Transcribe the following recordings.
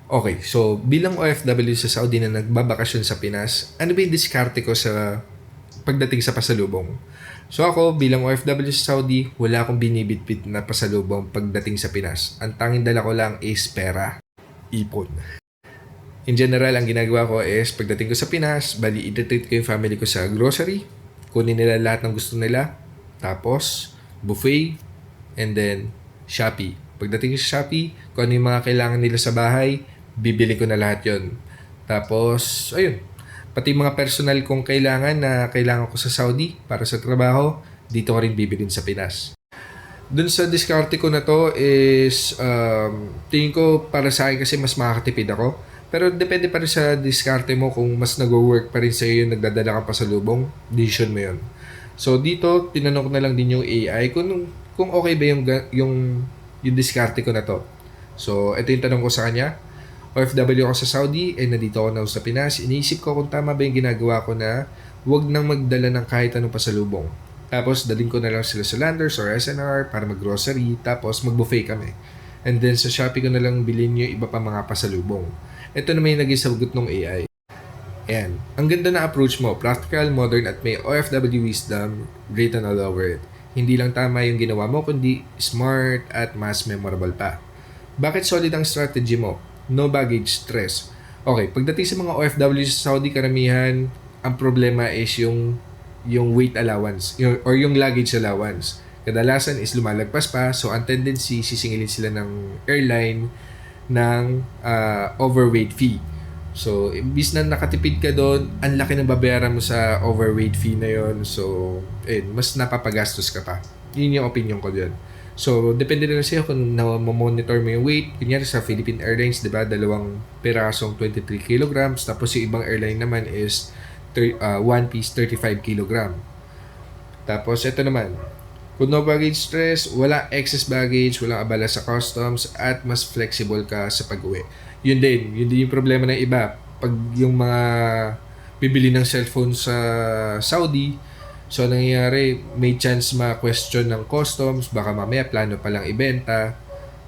Okay, so bilang OFW sa Saudi na nagbabakasyon sa Pinas, ano ba yung diskarte ko sa pagdating sa pasalubong? So ako bilang OFW sa Saudi, wala akong binibitbit na pasalubong pagdating sa Pinas. Ang tanging dala ko lang is pera, ipon. In general, ang ginagawa ko is pagdating ko sa Pinas, bali i-treat ko yung family ko sa grocery, kunin nila lahat ng gusto nila, tapos buffet, and then Shopee. Pagdating ko sa Shopee, kung ano yung mga kailangan nila sa bahay, bibili ko na lahat yon. Tapos, ayun, pati mga personal kong kailangan ko sa Saudi para sa trabaho, dito ko rin bibilin sa Pinas. Dun sa diskarte ko na to is, tingin ko para sa akin kasi mas makakatipid ako. Pero depende pa rin sa diskarte mo kung mas nag-work pa rin sa'yo yung nagdadala ka pa sa lubong, decision mo yun. So dito, tinanong ko na lang din yung AI kung okay ba yung diskarte ko na to. So ito yung tanong ko sa kanya. OFW ako sa Saudi, nandito ako na sa Pinas. Iniisip ko kung tama ba yung ginagawa ko na wag nang magdala ng kahit anong pasalubong. Tapos daling ko na lang sila sa Landers or SNR para mag-grocery, tapos mag-buffet kami. And then sa Shopee ko na lang bilhin yung iba pa mga pasalubong. Ito naman yung naging sagot ng AI. Ayan. Ang ganda na approach mo, practical, modern at may OFW wisdom, written all over it. Hindi lang tama yung ginawa mo, kundi smart at mas memorable pa. Bakit solid ang strategy mo? No baggage stress. Okay, pagdating sa mga OFW sa Saudi, karamihan, ang problema is yung weight allowance or yung luggage allowance. Kadalasan is lumalagpas pa, so ang tendency sisingilin sila ng airline ng overweight fee. So, imbis na nakatipid ka doon, ang laki ng babayaran mo sa overweight fee na yon. So, mas napapagastos ka pa. Yun yung opinion ko dyan. So, depende na sa'yo kung na-monitor mo yung weight. Kunyari sa Philippine Airlines, di ba, dalawang pirasong 23 kilograms. Tapos yung ibang airline naman is one piece 35 kilogram. Tapos ito naman, kung no baggage stress, wala excess baggage, walang abala sa customs, at mas flexible ka sa pag-uwi. Yun din yung problema ng iba. Pag yung mga bibili ng cellphone sa Saudi, so nangyayari, may chance ma-question ng customs, baka mamaya plano palang ibenta,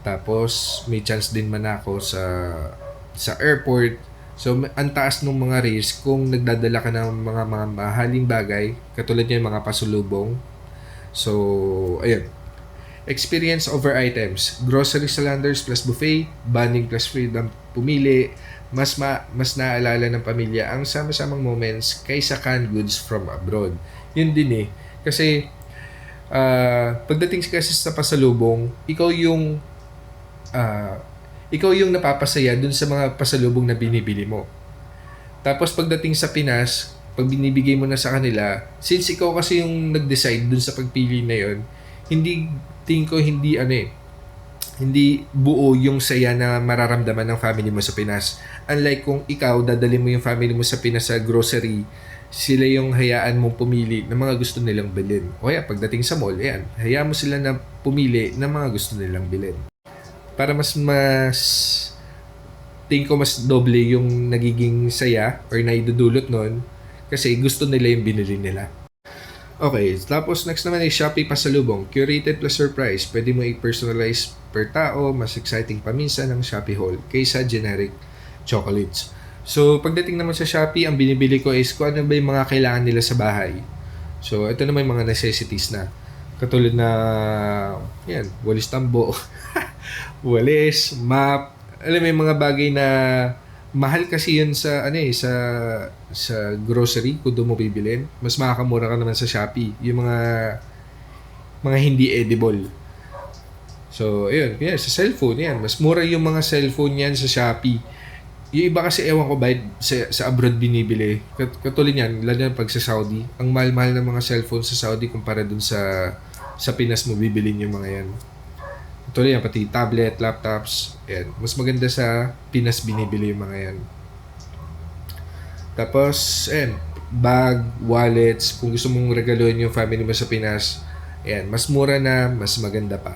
tapos may chance din manako sa airport. So, ang taas ng mga risk kung nagdadala ka ng mga mahaling bagay, katulad niya yung mga pasulubong. So, ayun. Experience over items. Grocery sa Landers plus buffet, bonding plus freedom pumili, mas naalala ng pamilya ang sama-samang moments kaysa canned goods from abroad. Yun din eh. Kasi, pagdating kasi sa pasalubong, ikaw yung napapasaya dun sa mga pasalubong na binibili mo. Tapos pagdating sa Pinas, pag binibigay mo na sa kanila, since ikaw kasi yung nag-decide dun sa pagpili na yon, hindi buo yung saya na mararamdaman ng family mo sa Pinas. Unlike kung ikaw, dadali mo yung family mo sa Pinas sa grocery, sila yung hayaan mong pumili ng mga gusto nilang bilhin. O kaya pagdating sa mall, hayaan mo sila na pumili ng mga gusto nilang bilhin. Para mas tingin ko mas doble yung nagiging saya or naidudulot nun kasi gusto nila yung binili nila. Okay, tapos next naman ay Shopee Pasalubong. Curated plus surprise. Pwede mo i-personalize per tao. Mas exciting pa minsan ang Shopee haul kaysa generic chocolates. So, pagdating naman sa Shopee, ang binibili ko is kung ano ba yung mga kailangan nila sa bahay. So, ito naman yung mga necessities na. Katulad na, walis tambo, walis, map, alam mo yung mga bagay na mahal kasi yun sa grocery kung doon mo bibilin. Mas makakamura ka naman sa Shopee. Yung mga hindi edible. So, ayun, sa cellphone yan. Mas mura yung mga cellphone yan sa Shopee. Yung iba kasi ewan ko ba sa abroad binibili. Katulad yan, lalo na pag sa Saudi. Ang mahal-mahal ng mga cellphone sa Saudi kumpara dun sa Pinas mo bibilin yung mga yan. Tuloy yan, pati tablet, laptops, yan. Mas maganda sa Pinas binibili yung mga yan. Tapos, bag, wallets, kung gusto mong regaluhin yung family mo sa Pinas, mas mura na, mas maganda pa.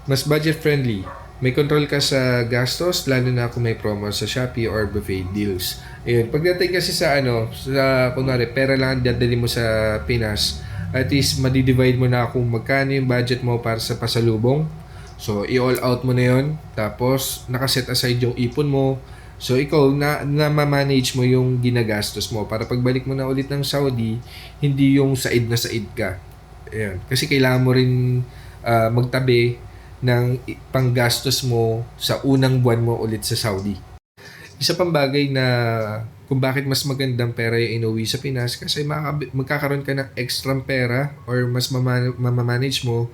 Mas budget friendly. May control ka sa gastos, lalo na kung may promo sa Shopee or buffet deals. Ayun, pagdating kasi kunwari, pera lang dadali mo sa Pinas, at least madidivide mo na kung magkano yung budget mo para sa pasalubong. So, i-all out mo na yun. Tapos, nakaset aside yung ipon mo. So, ikaw, na manage mo yung ginagastos mo para pagbalik mo na ulit ng Saudi, hindi yung said na said ka. Ayan. Kasi kailangan mo rin magtabi ng panggastos mo sa unang buwan mo ulit sa Saudi. Isa pang bagay na kung bakit mas magandang pera yung inuwi sa Pinas kasi magkakaroon ka ng extra pera or mas mamamanage mo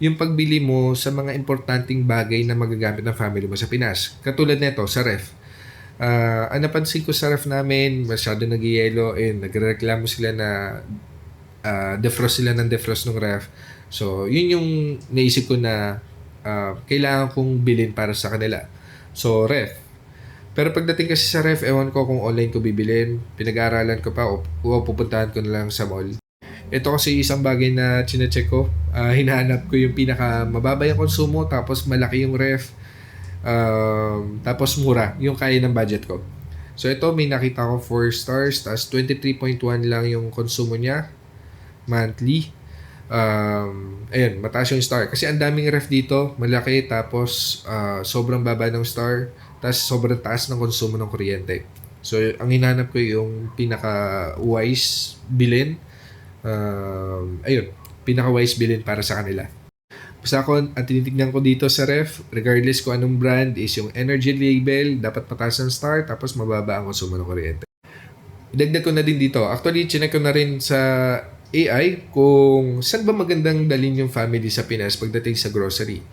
yung pagbili mo sa mga importanteng bagay na magagamit ng family mo sa Pinas. Katulad nito, sa ref. Ang napansin ko sa ref namin, masyado nagyayelo, nagrereklamo sila na defrost sila ng defrost ng ref. So, yun yung naisip ko na kailangan kong bilhin para sa kanila. So, ref. Pero pagdating kasi sa ref, ewan ko kung online ko bibilin. Pinag-aaralan ko pa o pupuntahan ko na lang sa mall. Ito kasi isang bagay na chinecheck ko. Hinahanap ko yung pinaka mababa yung konsumo, tapos malaki yung ref, tapos mura, yung kaya ng budget ko. So ito, may nakita ko 4 stars, tapos 23.1 lang yung konsumo niya monthly. Ayun, mataas yung star. Kasi ang daming ref dito, malaki, tapos sobrang baba ng star, tapos sobrang taas ng konsumo ng kuryente. So, ang hinanap ko yung pinaka-wise bilhin. Ayun, pinaka-wise bilhin para sa kanila. Basta ako, ang tinitignan ko dito sa ref, regardless kung anong brand, is yung energy label, dapat mataas ng star, tapos mababa ang konsumo ng kuryente. Idagdag ko na din dito. Actually, chinek ko na rin sa AI kung saan ba magandang dalhin yung family sa Pinas pagdating sa grocery.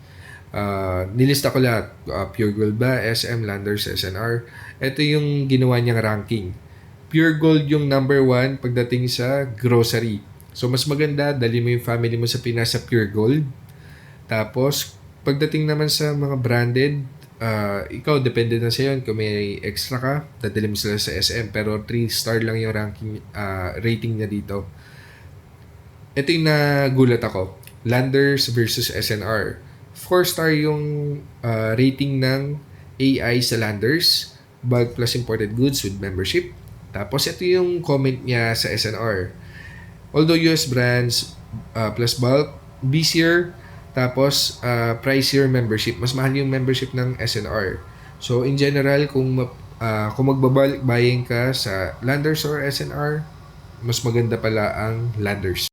Nilista ko lahat. Pure Gold ba, SM, Landers, SNR. Ito yung ginawa niyang ranking. Pure Gold yung number 1 pagdating sa grocery. So, mas maganda, dali mo yung family mo sa Pinas sa Pure Gold. Tapos, pagdating naman sa mga branded, ikaw, depende na sa yun. Kung may extra ka, dadali mo sila sa SM. Pero 3-star lang yung ranking, rating niya dito. Ito yung nagulat ako. Landers versus SNR. 4-star yung rating ng AI sa Landers. Bulk plus imported goods with membership. Tapos ito yung comment niya sa SNR. Although US brands plus bulk, busier, tapos pricier membership. Mas mahal yung membership ng SNR. So in general, kung magbabulk buying ka sa Landers or SNR, mas maganda pala ang Landers.